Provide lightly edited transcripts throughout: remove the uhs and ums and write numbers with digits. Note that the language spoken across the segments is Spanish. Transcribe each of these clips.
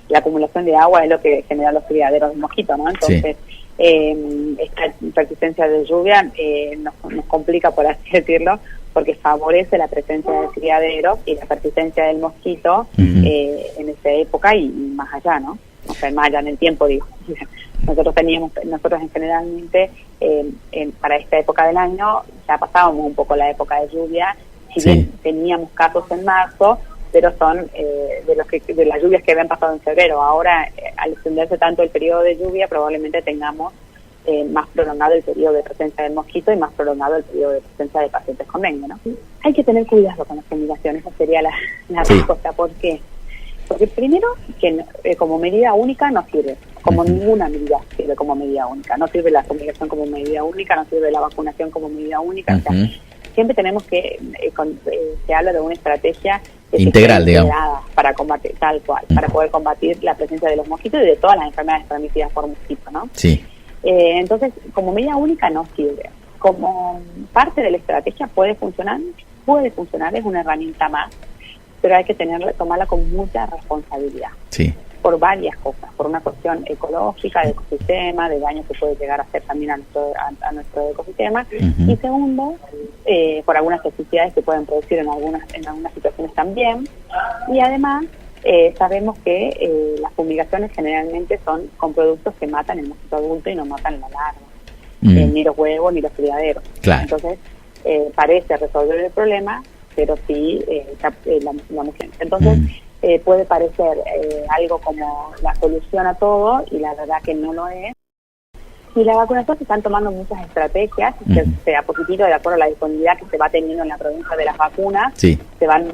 la acumulación de agua es lo que genera los criaderos de mosquitos, ¿no? Entonces, esta persistencia de lluvia nos complica, por así decirlo, porque favorece la presencia de criaderos y la persistencia del mosquito en esa época y más allá, ¿no? O sea, más allá en el tiempo, digo. Nosotros generalmente para esta época del año ya pasábamos un poco la época de lluvia, si bien teníamos casos en marzo, pero son de las lluvias que habían pasado en febrero. Ahora, al extenderse tanto el periodo de lluvia, probablemente tengamos más prolongado el periodo de presencia del mosquito y más prolongado el periodo de presencia de pacientes con dengue, ¿no? Hay que tener cuidado con las fumigaciones, esa sería la respuesta. ¿Por qué? Porque primero, que como medida única no sirve, como ninguna medida sirve como medida única. No sirve la fumigación como medida única, no sirve la vacunación como medida única. O sea, siempre tenemos que, se habla de una estrategia integral, digamos, para combatir, tal cual, para poder combatir la presencia de los mosquitos y de todas las enfermedades transmitidas por mosquitos, ¿no? Sí. Entonces, como medida única no sirve. Como parte de la estrategia puede funcionar, es una herramienta más, pero hay que tomarla con mucha responsabilidad. Sí. Por varias cosas, por una cuestión ecológica, de ecosistema, de daño que puede llegar a hacer también a nuestro ecosistema, y segundo, por algunas toxicidades que pueden producir en algunas situaciones también, y además sabemos que las fumigaciones generalmente son con productos que matan el mosquito adulto y no matan la larva, ni los huevos ni los criaderos. Claro. Entonces, parece resolver el problema, pero sí la mujer. Entonces, puede parecer algo como la solución a todo, y la verdad que no lo es. Y la vacunación se están tomando muchas estrategias, que sea positivo de acuerdo a la disponibilidad que se va teniendo en la provincia de las vacunas, se van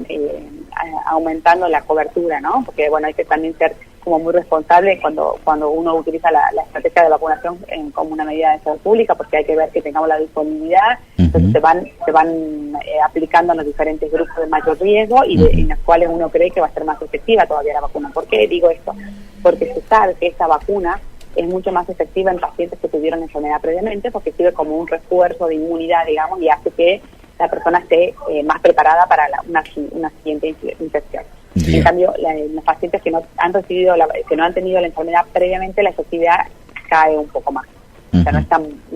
aumentando la cobertura, ¿no? Porque, bueno, hay que también ser como muy responsable cuando uno utiliza la estrategia de vacunación como una medida de salud pública, porque hay que ver que tengamos la disponibilidad. Entonces se van aplicando en los diferentes grupos de mayor riesgo y en los cuales uno cree que va a ser más efectiva todavía la vacuna. ¿Por qué digo esto? Porque se sabe que esta vacuna es mucho más efectiva en pacientes que tuvieron enfermedad previamente, porque sirve como un refuerzo de inmunidad, digamos, y hace que la persona esté más preparada para una siguiente infección. Bien. En cambio, los pacientes que no han tenido la enfermedad previamente, la efectividad cae un poco más. O sea, no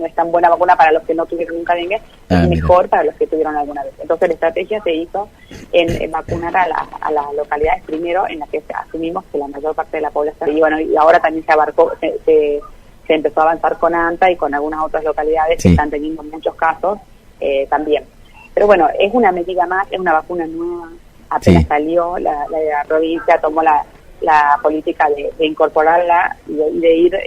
es tan buena vacuna para los que no tuvieron nunca dengue, es mejor para los que tuvieron alguna vez. Entonces la estrategia se hizo en vacunar a las localidades primero en las que asumimos que la mayor parte de la población, y bueno, y ahora también se empezó a avanzar con ANTA y con algunas otras localidades que están teniendo muchos casos también. Pero bueno, es una medida más, es una vacuna nueva, apenas salió, la provincia tomó la política de incorporarla y de ir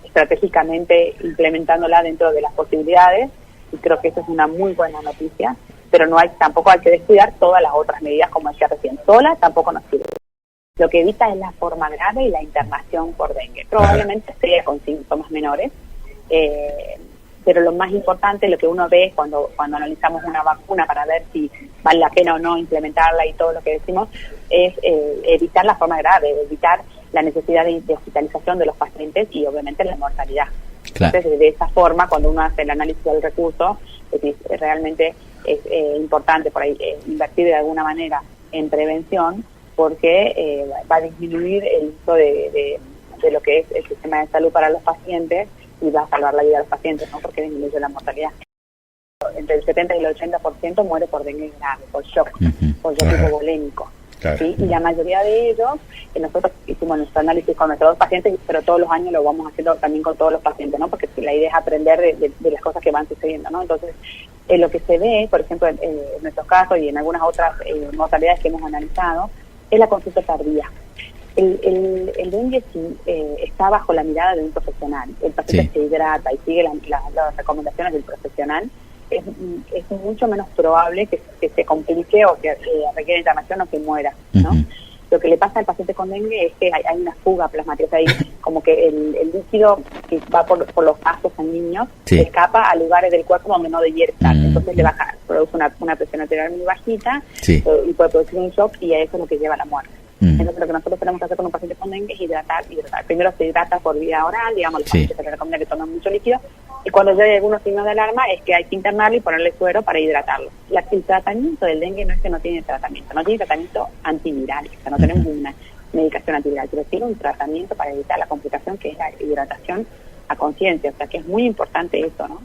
estratégicamente implementándola dentro de las posibilidades, y creo que eso es una muy buena noticia, pero tampoco hay que descuidar todas las otras medidas, como decía recién. Sola tampoco nos sirve. Lo que evita es la forma grave y la internación por dengue. Probablemente sea con síntomas menores, pero lo más importante, lo que uno ve cuando analizamos una vacuna para ver si vale la pena o no implementarla y todo lo que decimos, es evitar la forma grave, evitar la necesidad de hospitalización de los pacientes y obviamente la mortalidad. Claro. Entonces, de esa forma, cuando uno hace el análisis del recurso, realmente es importante por ahí invertir de alguna manera en prevención, porque va a disminuir el uso de lo que es el sistema de salud para los pacientes y va a salvar la vida de los pacientes, ¿no? Porque disminuye la mortalidad. Entre el 70 y el 80% muere por dengue grave, por shock hipovolémico. Claro. ¿Sí? Y la mayoría de ellos, nosotros hicimos nuestro análisis con nuestros dos pacientes, pero todos los años lo vamos haciendo también con todos los pacientes, ¿no? Porque la idea es aprender de las cosas que van sucediendo, ¿no? Entonces, lo que se ve, por ejemplo, en nuestros casos y en algunas otras mortalidades que hemos analizado, es la consulta tardía. El dengue sí está bajo la mirada de un profesional. El paciente se hidrata y sigue las recomendaciones del profesional. Es mucho menos probable que se complique o que requiera internación o que muera, ¿no? Lo que le pasa al paciente con dengue es que hay una fuga plasmática, o sea, hay como que el líquido que va por los vasos sanguíneos escapa a lugares del cuerpo donde no debiera estar, entonces le produce una presión arterial muy bajita y puede producir un shock, y a eso es lo que lleva a la muerte. Entonces lo que nosotros tenemos que hacer con un paciente con dengue es hidratar. Primero se hidrata por vía oral, digamos, los pacientes se les recomienda que tomen mucho líquido, y cuando ya hay algunos signos de alarma es que hay que internarlo y ponerle suero para hidratarlo. El tratamiento del dengue no es que no tiene tratamiento, no tiene tratamiento antiviral, o sea, no tenemos medicación antiviral, pero tiene un tratamiento para evitar la complicación que es la hidratación a conciencia, o sea que es muy importante eso, ¿no?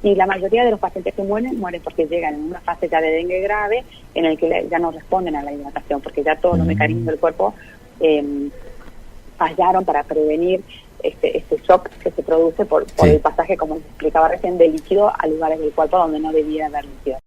Y la mayoría de los pacientes que mueren porque llegan en una fase ya de dengue grave en el que ya no responden a la hidratación, porque ya todos los mecanismos del cuerpo fallaron para prevenir este shock que se produce por el pasaje, como explicaba recién, de líquido a lugares del cuerpo donde no debía haber líquido.